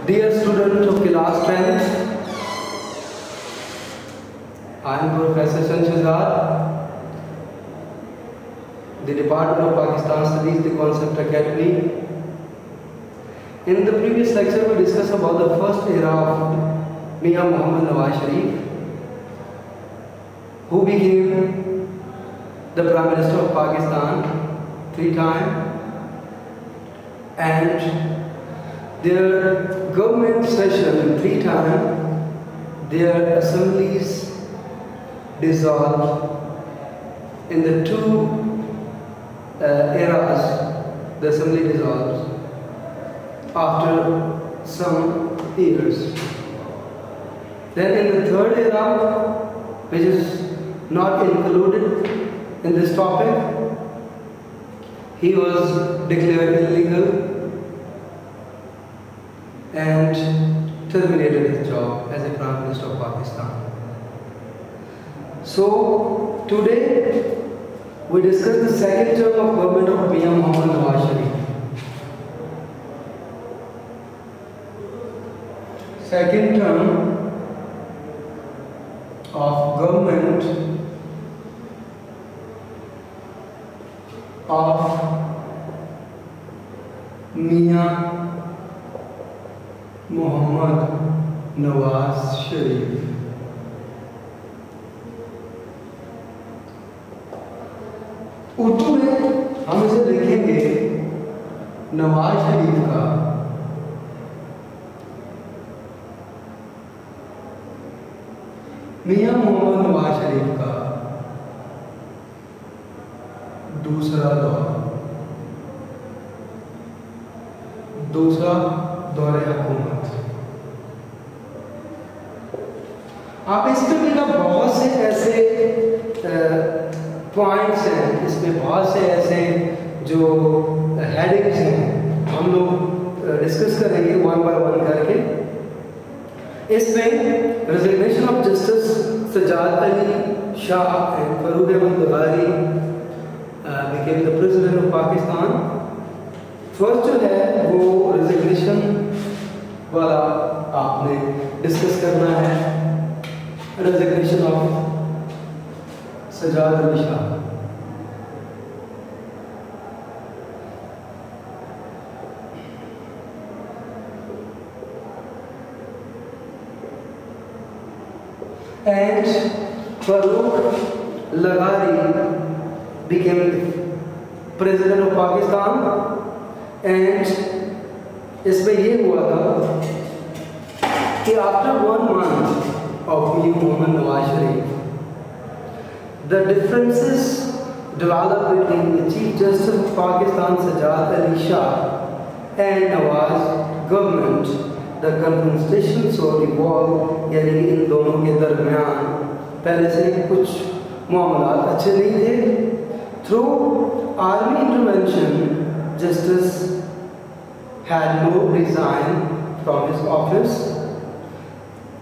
Dear student of class 10th, I am Professor Shahzad, the Department of Pakistan Studies, the Concept Academy. In the previous lecture, we discussed about the first era of Mia Muhammad Nawaz Sharif, who became the Prime Minister of Pakistan 3 times, and their government session 3 times, their assemblies dissolved. In the 2 eras, the assembly dissolves after some years. Then in the 3rd era, which is not included in this topic, he was declared illegal and terminated his job as a Prime Minister of Pakistan. So today we discuss the second term of government of Mia Muhammad Nawaz Sharif. Second term of government of Mia Muhammad Nawaz Sharif. Urdu में हम इसे लिखेंगे नवाज शरीफ का मियां मोहम्मद नवाज शरीफ का दूसरा दौरे हुकूमत। आप इसमें भी ना बहुत से ऐसे पॉइंट्स हैं, इसमें बहुत से ऐसे जो हेडिंग्स हैं, हम लोग डिस्कस करेंगे 1 by 1 करके। इसमें resignation of justice Sajjad Ali Shah and Farooq Ahmed Bukhari became the president of Pakistan. First जो है वो रेजिग्नेशन वाला आपने डिस्कस करना है, resignation of Sajjad Ali Shah. And Farooq Lagari became president of Pakistan, and इसमें ये हुआ था कि after 1 month of Mia Muhammad Nawaz Sharif, the differences developed between the Chief Justice of Pakistan Sajjad Ali Shah and Nawaz government. The confrontation so evolved, यानी इन दोनों के दरमियान पहले से कुछ मामलात अच्छे नहीं थे। Through army intervention, Justice had to resign from his office.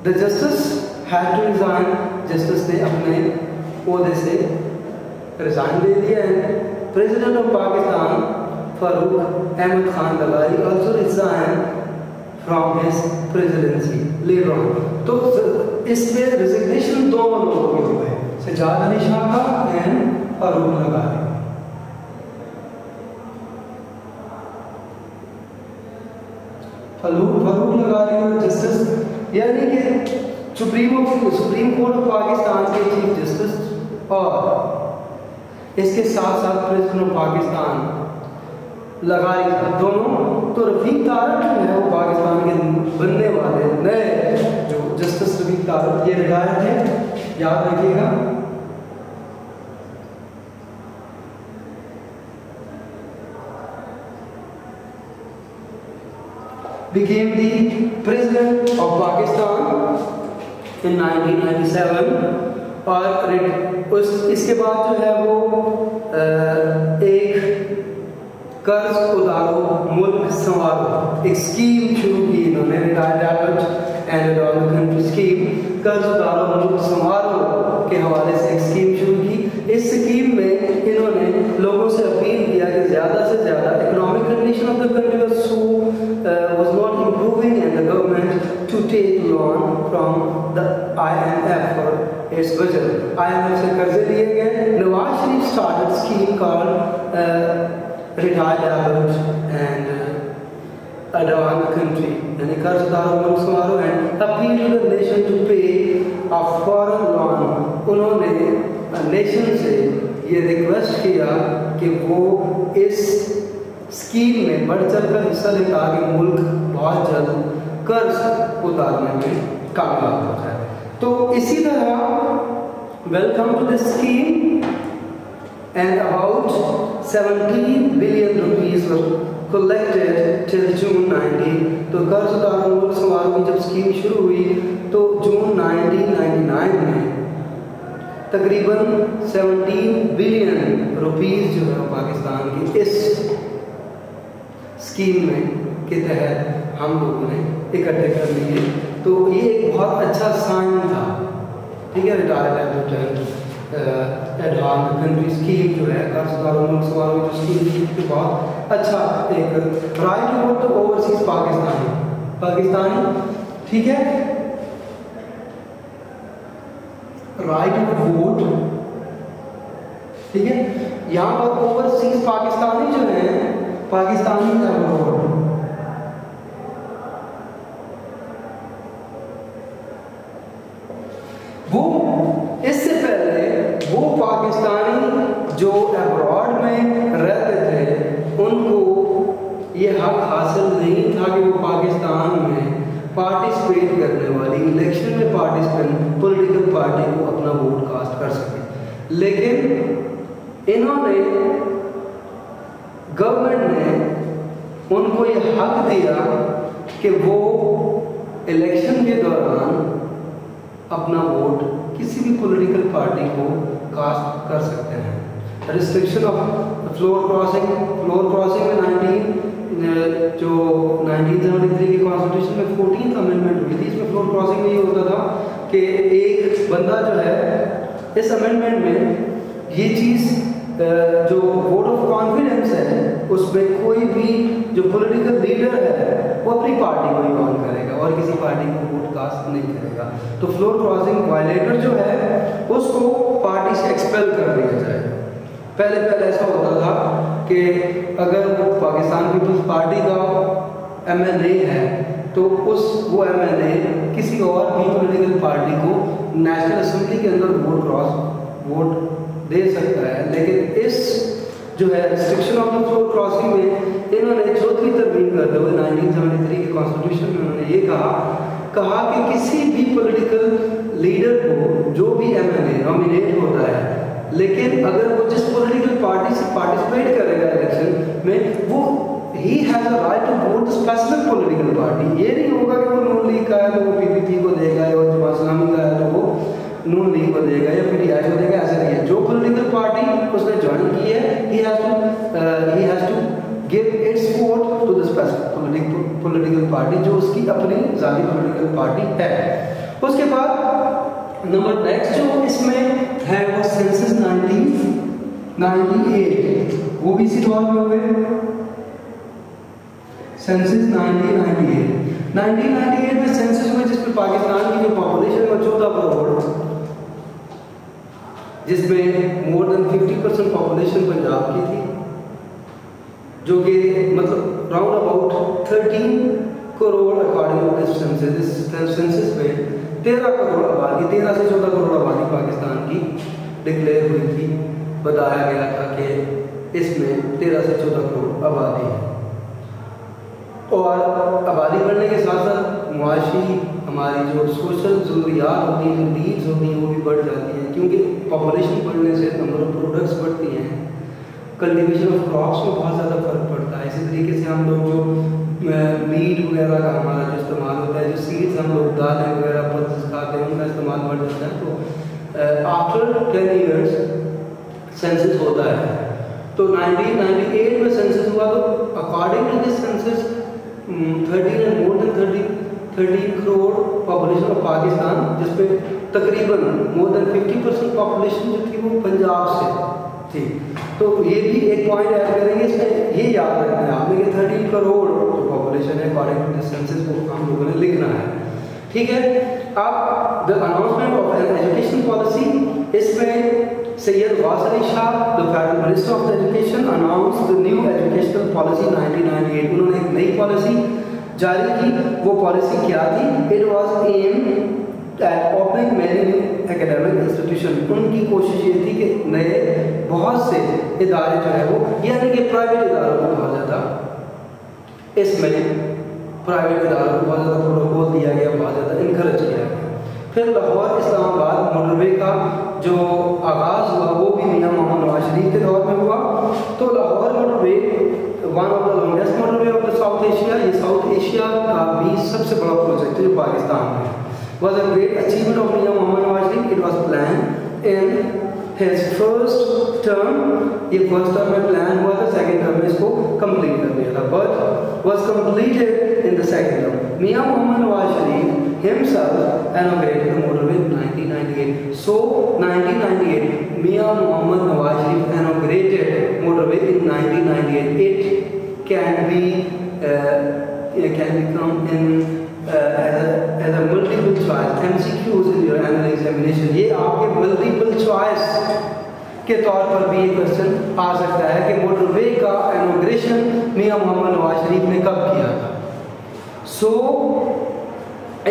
The Justice had to resign. Justice ने अपने ओहदे से रिजाइन दे दिया है। प्रेसिडेंट ऑफ पाकिस्तान फारूक अहमद खान लगारी also resign from his presidency letter on. तो इसमें रिजिग्नेशन दोनों लोगों के हुए, सजाद अली शाह का एंड फारूक लगारी। फारूक लगारी और जस्टिस यानी कि सुप्रीम कोर्ट ऑफ पाकिस्तान के चीफ जस्टिस और इसके साथ साथ प्रेसिडेंट ऑफ पाकिस्तान लगारी, दोनों तो रफीक तारक जो है वो पाकिस्तान के बनने वाले नए जो जस्टिस रफीक तारक ये रिटायर थे, याद रखिएगा। became the president of Pakistan in 1997 और इसके बाद जो है वो एक कर्ज उतारो मुल्क संवारो एक स्कीम शुरू की इन्होंने, रिटायरमेंट एंड डेवलपमेंट स्कीम, कर्ज उतारो मुल्क संवारो के हवाले से एक स्कीम शुरू की। इस स्कीम में इन्होंने इन्होंने लोगों से अपील किया कि ज़्यादा से ज़्यादा economic condition of the country was not improving and the government to take loan from the IMF for its budget. IMF से कर्जे लिए गए. Nawaz Sharif started scheme called Retired Adult and Advance the country, यानी कर्जदारों मुल्क समारोह and appeal to the nation to pay a foreign loan. उन्होंने nation से ये रिक्वेस्ट किया कि वो इस स्कीम में बढ़ चढ़कर हिस्सा ले ताकि मुल्क बहुत जल्द कर्ज उतारने में कामयाब हो जाए. तो इसी तरह welcome to this scheme and about 17 billion rupees were collected till June 19. तो कर्ज उतारने मुल्क समारोह की जब स्कीम शुरू हुई तो जून 1999 में तकरीबन 17 बिलियन रुपीस जो है पाकिस्तान की इस स्कीम में के तहत हम लोगों ने इकट्ठे कर लिए. तो ये एक बहुत अच्छा साइन था. ठीक है, रिटायर्ड एडवांस कंट्री स्कीम जो है कर्जदारों मुल्क समारोह जो स्कीम थी तो बहुत अच्छा एक right to vote overseas Pakistani. ठीक है, राइट टू वोट. ठीक है, यहाँ पर ओवरसीज पाकिस्तानी जो है पाकिस्तानी वो इससे पहले वो पाकिस्तानी जो अब्रॉड में रहते थे उनको ये हक हासिल नहीं था कि वो पाकिस्तान में पार्टिसिपेट करने वाली इलेक्शन में पार्टिसिपेट पॉलिटिकल पार्टी को अपना वोट कास्ट कर सके. लेकिन इन्होंने गवर्नमेंट ने उनको ये हक दिया कि वो इलेक्शन के दौरान अपना वोट किसी भी पॉलिटिकल पार्टी को कास्ट कर सकते हैं. रिस्ट्रिक्शन ऑफ फ्लोर क्रॉसिंग में 1973 की कॉन्स्टिट्यूशन में 14th अमेंडमेंट हुई थी. इसमें फ्लोर क्रॉसिंग में ये होता था कि एक बंदा जो है इस अमेंडमेंट में ये चीज़ जो वोट ऑफ कॉन्फिडेंस है उसमें कोई भी जो पॉलिटिकल लीडर है वो अपनी पार्टी को ही ऑन करेगा और किसी पार्टी को वोट कास्ट नहीं करेगा. तो फ्लोर क्रॉसिंग वायलेटर जो है उसको पार्टी से एक्सपेल कर दिया जाए. पहले ऐसा होता था कि अगर पाकिस्तान पीपल्स पार्टी का एमएलए है तो वो एमएलए किसी और भी पॉलिटिकल पार्टी को नेशनल असेंबली के अंदर वोट दे सकता है. लेकिन इस जो है restriction of the floor crossing में इन्होंने चौथी तरमीम करते हुए 1973 के कॉन्स्टिट्यूशन में उन्होंने ये कहा कि किसी भी पॉलिटिकल लीडर को जो भी एमएलए नॉमिनेट होता है लेकिन अगर वो जिस पॉलिटिकल पार्टी से पार्टिसिपेट करेगा इलेक्शन में वो ही has a right to vote specific political party. ये नहीं होगा कि वो नून लीग का है तो वो पीपीपी को देगा और जमात इस्लामी का है तो वो नून लीग को देगा या पीटीआई को देगा. ऐसा नहीं है. जो पॉलिटिकल पार्टी उसने ज्वाइन की है ही has to give its vote to the specific political party जो उसकी अपनी जाती पॉलिटिकल पार्टी है. उसके बाद नंबर नेक्स्ट जो इसमें है वो सेंसस 1998 वो भी इसी दौर में हुए. सेंसस 1998 में सेंसस हुए जिसमें पाकिस्तान की जो पॉपुलेशन है 14 करोड़ जिसमें मोर देन 50% पॉपुलेशन पंजाब की थी जो कि मतलब round about 13 crore according to this census में 13 करोड़ आबादी 13 से 14 करोड़ आबादी पाकिस्तान की डिक्लेयर हुई थी. बताया गया था कि इसमें 13 से 14 करोड़ आबादी है और आबादी बढ़ने के साथ साथ मुआशी हमारी जो सोशल ज़रूरियात होती हैं जो नीड्स होती हैं वो भी बढ़ जाती हैं क्योंकि पॉपुलेशन बढ़ने से नंबर ऑफ प्रोडक्ट्स बढ़ती हैं. कल्टीवेशन ऑफ क्रॉप्स में बहुत ज़्यादा फर्क पड़ता है. इसी तरीके से हम लोग जो मीट वगैरह का हमारा जो इस्तेमाल होता है जो सीड्स हम लोग दालें वगैरह पल्सेस खाते हैं उनका इस्तेमाल बढ़ जाता है. तो आफ्टर 10 years सेंसस होता है. तो 1998 में सेंसस हुआ तो according to this census 13 and more than 13 crore population of Pakistan जिसमें तकरीबन मोर देन 50% पॉपुलेशन जो थी वो पंजाब से थी. तो ये भी एक पॉइंट ऐड करेंगे इसमें, ये याद रखना है आपने कि 13 करोड़ जो पॉपुलेशन है अकॉर्डिंग टू द सेंसस वो हम लोगों ने लिखना है, ठीक है। अब the announcement of an education policy, इसमें Syed Wasir Ali Shah the federal minister of the education announce the new educational policy 1998, उन्होंने एक नई पॉलिसी जारी की। वो पॉलिसी क्या थी? It was aimed at opening many academic institution, उनकी कोशिश ये थी कि नए बहुत से इदारे जो है वो, यानी कि प्राइवेट इदारों को बहुत ज़्यादा, इसमें प्राइवेट इदारों को बहुत ज़्यादा प्रोटोकॉल दिया गया, बहुत ज़्यादा इनकरेज किया गया। फिर लाहौर इस्लामाबाद मोटरवे का जो आगाज़ हुआ वो भी मियां मोहम्मद नवाज शरीफ के दौर में हुआ। तो Lahore motorway one of the longest motorway of the south Asia, ये साउथ एशिया का भी सबसे बड़ा प्रोजेक्ट है जो पाकिस्तान में है। Was a great achievement of Mian Mohammad Nawaz Sharif. It was planned in his first term. ये first term में plan हुआ था, second term में इसको complete कर दिया था, but was completed in the second term. Mian Mohammad Nawaz Sharif himself inaugurated the motorway in 1998. So 1998, Mian Mohammad Nawaz Sharif inaugurated motorway in 1998. It can become in as a multiple choice MCQs in your annual examination. ये आपके multiple choice के तौर पर भी ये question आ सकता है कि मोटरवे का इनॉग्रेशन मियां मोहम्मद नवाज शरीफ ने कब किया था। सो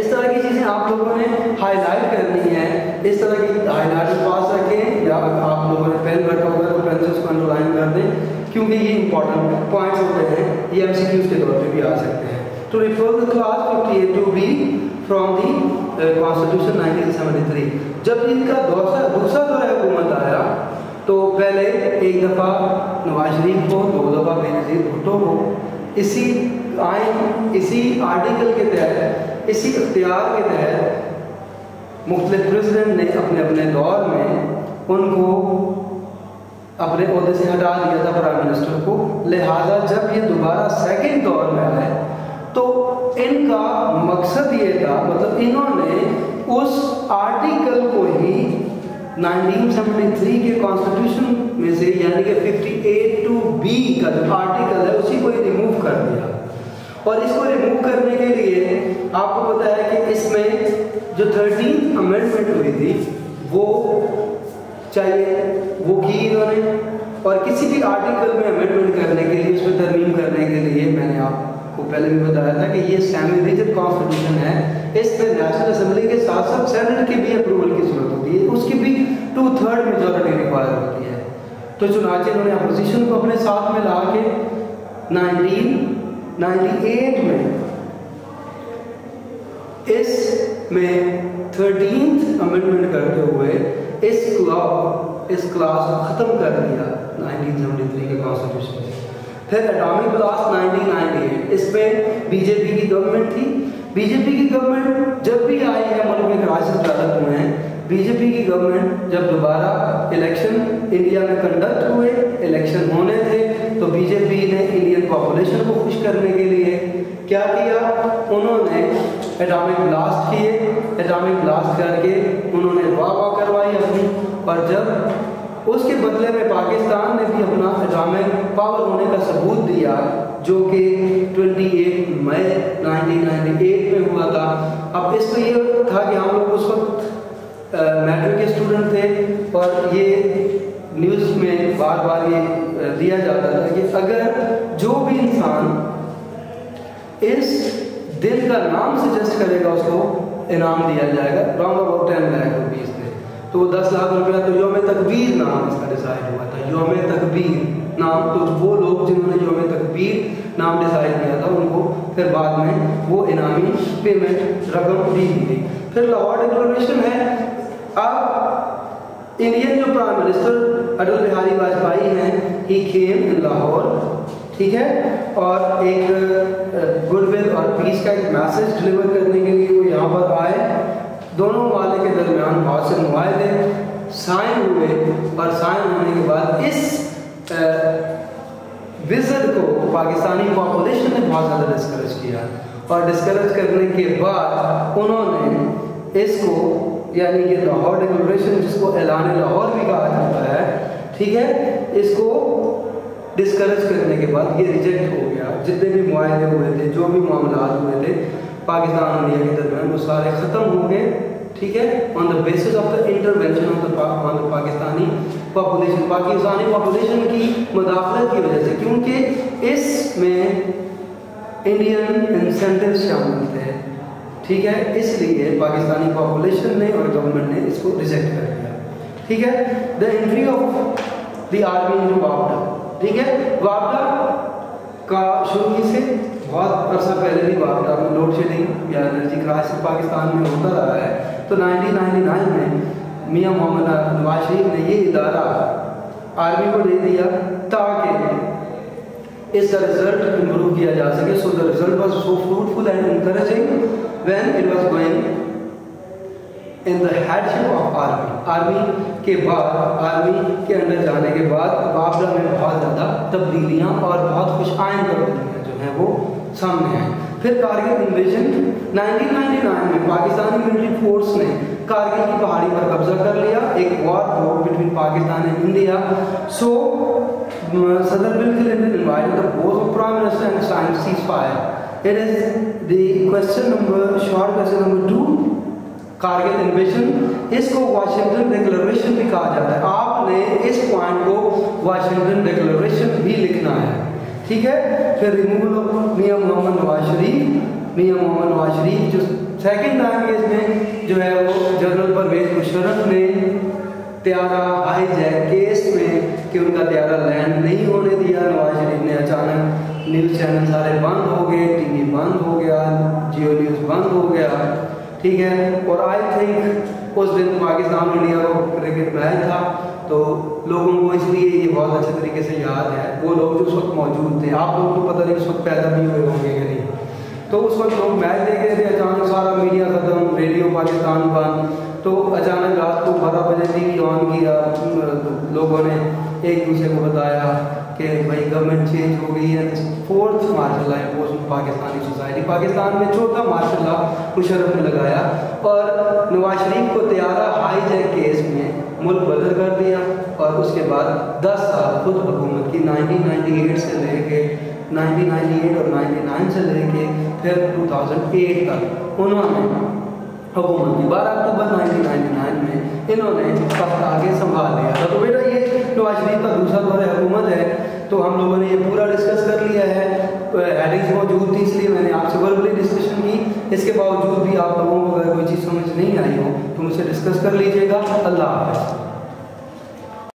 इस तरह की चीज़ें आप लोगों ने हाईलाइट करनी है, इस तरह की हाईलाइट पास रखें, या आप लोगों ने पेन रखा होगा तो पेन से उसको अंडरलाइन कर दें, क्योंकि ये इंपॉर्टेंट पॉइंट्स होते हैं, ये MCQs के तौर पे भी आ सकते हैं। To refer the class 58-2B from the Constitution 1973. जब इनका दूसरा दौर हुकूमत आया तो पहले एक दफ़ा नवाज शरीफ को, दो दफ़ा बेनज़ीर भुट्टो को इसी आइन, इसी आर्टिकल के तहत, इसी इख्तियार के तहत मुख्तलिफ प्रेसिडेंट ने अपने अपने दौर में उनको अपने ओहदे से हटा दिया था, प्राइम मिनिस्टर को। लिहाजा जब ये दोबारा सेकेंड दौर में आए तो इनका मकसद ये था, मतलब इन्होंने उस आर्टिकल को ही 1973 के कॉन्स्टिट्यूशन में से, यानी कि 58-2B का जो आर्टिकल है उसी को ही रिमूव कर दिया। और इसको रिमूव करने के लिए आपको पता है कि इसमें जो 13th अमेंडमेंट हुई थी वो चाहिए, वो की इन्होंने। और किसी भी आर्टिकल में अमेंडमेंट करने के लिए, उसमें तरमीम करने के लिए, मैंने आपको पहले भी बताया था कि ये सेमी रिजिड कॉन्स्टिट्यूशन है, इसमें नेशनल असेंबली के साथ साथ सेनेट की भी अप्रूवल की जरूरत होती है, उसकी भी 2/3 मेजॉरिटी रिक्वायर होती है। तो चुनाचे इन्होंने अपोजिशन को अपने साथ में ला के 1998 में इसमें 13th अमेंडमेंट करते हुए इस क्लास को ख़त्म कर दिया 1973 के कॉन्स्टिट्यूशन में। फिर एटॉमिक ब्लास्ट 1998, इसमें बीजेपी की गवर्नमेंट थी। बीजेपी की गवर्नमेंट जब भी आई है, मुल्क में क्राइसिस डेवलप हुए हैं, बीजेपी की गवर्नमेंट जब दोबारा इलेक्शन इंडिया में कंडक्ट हुए, इलेक्शन होने थे, तो बीजेपी ने इंडियन पॉपुलेशन को खुश करने के लिए क्या किया, उन्होंने एटॉमिक ब्लास्ट किए। एटॉमिक ब्लास्ट करके उन्होंने वाह करवाई अपनी, और जब उसके बदले में पाकिस्तान ने भी अपना एटॉमिक पावर होने का सबूत दिया, जो कि 28 मई 1998 में हुआ था। अब इसमें ये था कि हम लोग उस वक्त मैट्रिक के स्टूडेंट थे, और ये न्यूज़ में बार बार ये दिया जाता था कि अगर जो भी इंसान इस दिन का नाम सजेस्ट करेगा उसको इनाम दिया जाएगा, राउंड अबाउट 10 लाख रुपीज़ थे। तो 10 लाख रुपया तो योम तकबीर नाम इसका डिसाइड हुआ था, योम तकबीर नाम। तो वो लोग जिन्होंने योम तकबीर नाम डिसाइड किया था उनको फिर बाद में वो इनामी पेमेंट रकम दी गई। फिर लाहौर डिक्लेरेशन है। अब इंडियन जो प्राइम मिनिस्टर अटल बिहारी वाजपेयी हैं, ही केम इन लाहौर, ठीक है, और एक गुडविल और पीस का एक मैसेज डिलीवर करने के लिए वो यहाँ पर आए। दोनों माले के दरमियान बहुत से मुआहदे साइन हुए, और साइन होने के बाद इस विज़न को पाकिस्तानी पॉपुलेशन ने बहुत ज़्यादा डिस्करेज किया, और डिस्करेज करने के बाद उन्होंने इसको, यानी कि लाहौर डिक्लेरेशन, जिसको ऐलान लाहौर भी कहा जाता है, ठीक है, इसको डिस्करेज करने के बाद ये रिजेक्ट हो गया। जितने भी मुआहदे हुए थे, जो भी मामला हुए थे पाकिस्तान और इंडिया के दरमियान, वो सारे ख़त्म हो गए, ठीक है, on the basis of the intervention of the Pakistani population की मदाखलत की वजह से, क्योंकि इसमें इंडियन इंसेंटिव शामिल थे, ठीक है, इसलिए पाकिस्तानी पॉपुलेशन ने और गवर्नमेंट ने इसको रिजेक्ट कर दिया, ठीक है। The entry of the army into वापडा, ठीक है, वापडा का शुरू से बहुत अरसा पहले भी वापडा में लोड शेडिंग या एनर्जी क्राइसिस पाकिस्तान में होता रहा है। तो 1999 में मियां मोहम्मद नवाज शरीफ ने ये इदारा आर्मी को दे दिया ताकि इसका रिजल्ट इम्प्रूव किया जा सके। So the result was so fruitful and encouraging when it was going in the headship of army के बाद, आर्मी के अंदर जाने के बाद वापडा में बहुत ज़्यादा तब्दीलियाँ और बहुत खुश आइंद तब्दीलियाँ जो हैं वो सामने आए। फिर कारगिल इन्वेजन 1999 में पाकिस्तानी मिलिट्री फोर्स ने कारगिल की पहाड़ी पर कब्जा कर लिया। एक war broke between Pakistan and India. So सदर Bill Clinton invited the both prime minister and signed ceasefire. It is the question number, short question number 2, Kargil invasion. इसको वाशिंगटन डिक्लेरेशन भी कहा जाता है। आपने इस पॉइंट को वाशिंगटन डिक्लेरेशन भी लिखना है, ठीक है। फिर रिमूवल ऑफ मियां मोहम्मद नवाज शरीफ जो सेकंड टाइम के इसमें जो है वो जनरल परवेज मुशर्रफ ने त्यारा हाईजैक केस में कि उनका त्यारा लैंड नहीं होने दिया। नवाज शरीफ ने अचानक न्यूज़ चैनल सारे बंद हो गए, टीवी बंद हो गया, जियो न्यूज़ बंद हो गया, ठीक है। और आई थिंक उस दिन पाकिस्तान इंडिया को क्रिकेट मैच था, तो लोगों को इसलिए ये बहुत अच्छे तरीके से याद है, वो लोग जो उस वक्त मौजूद थे। आप लोगों को पता नहीं उस वक्त पैदा भी हुए होंगे या नहीं। तो उस वक्त लोग मैच देख रहे थे, अचानक सारा मीडिया ख़त्म, रेडियो पाकिस्तान बंद। तो अचानक रात को 12 बजे टीवी ऑन किया, लोगों ने एक दूसरे को बताया कि भाई गवर्नमेंट चेंज हो गई है। 4th martial law impose Pakistani society, Pakistan में 4था मार्शल लॉ मुशर्रफ ने लगाया और नवाज शरीफ को त्यारा हाईजैक केस में मुल्क बदल कर दिया। और उसके बाद 10 साल खुद हुकूमत की 1998 से लेके 1998 और 99 से लेके फिर 2008 तक उन्होंने हुकूमत की 12 अक्टूबर 1999 में इन्होंने तख्त आगे संभाल लिया था। तो बेटा ये नवाज शरीफ का दूसरा दौर हुकूमत है। तो हम लोगों ने ये पूरा डिस्कस कर लिया है, हेडिंग्स मौजूद थी इसलिए मैंने आपसे वर्बली डिस्कशन की। इसके बावजूद भी आप लोगों को अगर कोई चीज़ समझ नहीं आई हो तो मुझसे डिस्कस कर लीजिएगा। अल्लाह हाफ़िज़।